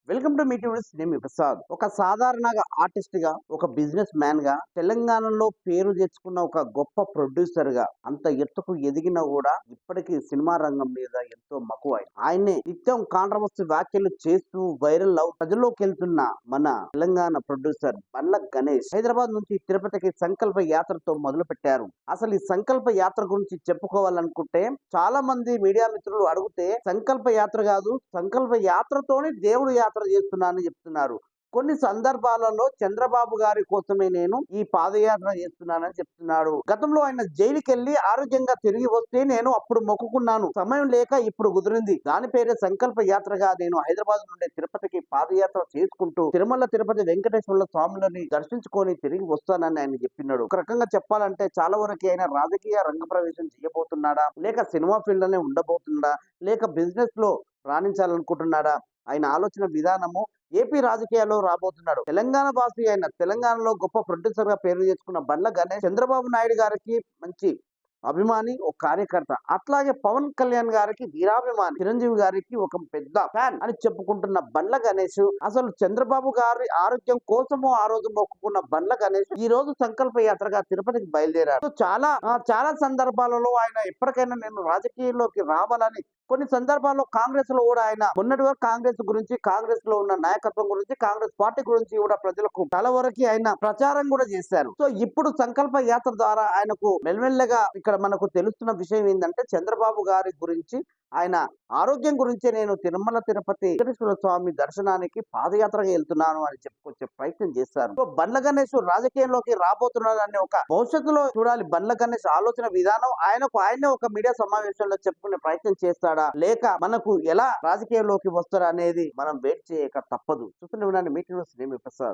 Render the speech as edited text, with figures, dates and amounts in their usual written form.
Welcome to meet నేను మీ ప్రసాద్. ఒక సాధారణంగా ఆర్టిస్ట్ గా, ఒక బిజినెస్ మ్యాన్ గా, తెలంగాణలో పేరు తెచ్చుకున్న ఒక గొప్ప ప్రొడ్యూసర్ గా, అంత ఎత్తుకు ఎదిగినా కూడా ఇప్పటికీ సినిమా రంగం మీద ఎంతో మక్కువ. ఆయన్ని నిత్యం కాంట్రవర్సీ వ్యాఖ్యలు చేస్తూ వైరల్ ప్రజల్లోకి వెళ్తున్న మన తెలంగాణ ప్రొడ్యూసర్ బండ్ల గణేష్ హైదరాబాద్ నుంచి తిరుపతికి సంకల్ప యాత్రతో మొదలు పెట్టారు. అసలు ఈ సంకల్ప యాత్ర గురించి చెప్పుకోవాలనుకుంటే చాలా మంది మీడియా మిత్రులు అడిగితే సంకల్ప యాత్ర కాదు, సంకల్ప యాత్రతోనే దేవుడు యాత్ర చేస్తున్నానని చెప్తున్నారు. కొన్ని సందర్భాలలో చంద్రబాబు గారి కోసమే నేను ఈ పాదయాత్ర చేస్తున్నానని చెప్తున్నాడు. గతంలో ఆయన జైలుకి వెళ్లి ఆరోగ్యంగా తిరిగి వస్తే నేను అప్పుడు మొక్కుకున్నాను, సమయం లేక ఇప్పుడు కుదిరింది. దాని పేరే సంకల్ప యాత్రగా నేను హైదరాబాద్ నుండి తిరుపతికి పాదయాత్ర చేసుకుంటూ తిరుపతి వెంకటేశ్వర స్వాములని దర్శించుకొని తిరిగి వస్తానని ఆయన చెప్పినాడు. ఒక రకంగా చెప్పాలంటే చాలా వరకు ఆయన రాజకీయ రంగ ప్రవేశం చేయబోతున్నాడా, లేక సినిమా ఫీల్డ్ లోనే ఉండబోతున్నాడా, లేక బిజినెస్ లో రాణించాలనుకుంటున్నాడా? ఆయన ఆలోచన విధానము ఏపీ రాజకీయాల్లో రాబోతున్నాడు. తెలంగాణ వాసి అయిన, తెలంగాణలో గొప్ప ప్రొడ్యూసర్ గా పేరు తెచ్చుకున్న బండ్ల గణేష్ చంద్రబాబు నాయుడు గారికి మంచి అభిమాని, ఒక కార్యకర్త. అట్లాగే పవన్ కళ్యాణ్ గారికి వీరాభిమాని, చిరంజీవి గారికి ఒక పెద్ద ఫ్యాన్ అని చెప్పుకుంటున్న బండ్ల గణేష్ అసలు చంద్రబాబు గారి ఆరోగ్యం కోసము ఆ రోజు మొక్కుకున్న బండ్ల గణేష్ ఈ రోజు సంకల్ప యాత్రగా తిరుపతికి బయలుదేరారు. చాలా సందర్భాలలో ఆయన ఎప్పటికైనా నేను రాజకీయాల్లోకి రావాలని, కొన్ని సందర్భాల్లో కాంగ్రెస్ లో కూడా ఆయన మొన్నటి వరకు కాంగ్రెస్ గురించి, కాంగ్రెస్ లో ఉన్న నాయకత్వం గురించి, కాంగ్రెస్ పార్టీ గురించి కూడా ప్రజలకు చాలా వరకు ఆయన ప్రచారం కూడా చేశారు. సో ఇప్పుడు సంకల్ప యాత్ర ద్వారా ఆయనకు మెల్లమెల్లగా ఇక్కడ మనకు తెలుస్తున్న విషయం ఏంటంటే చంద్రబాబు గారి గురించి, ఆయన ఆరోగ్యం గురించి నేను తిరుపతి వెంకటేశ్వర స్వామి దర్శనానికి పాదయాత్రగా వెళ్తున్నాను అని చెప్పుకొచ్చే ప్రయత్నం చేశారు. సో బండ్ల గణేష్ రాజకీయంలోకి రాబోతున్నాడు అనే ఒక భవిష్యత్తులో చూడాలి. బండ్ల గణేష్ ఆలోచన విధానం ఆయనే ఒక మీడియా సమావేశంలో చెప్పుకునే ప్రయత్నం చేస్తాడా, లేక మనకు ఎలా రాజకీయంలోకి వస్తాడా అనేది మనం వెయిట్ చేయక తప్పదు. చూస్తూనే ఉండండి మీట్ న్యూస్. నేను మీ ప్రసాద్.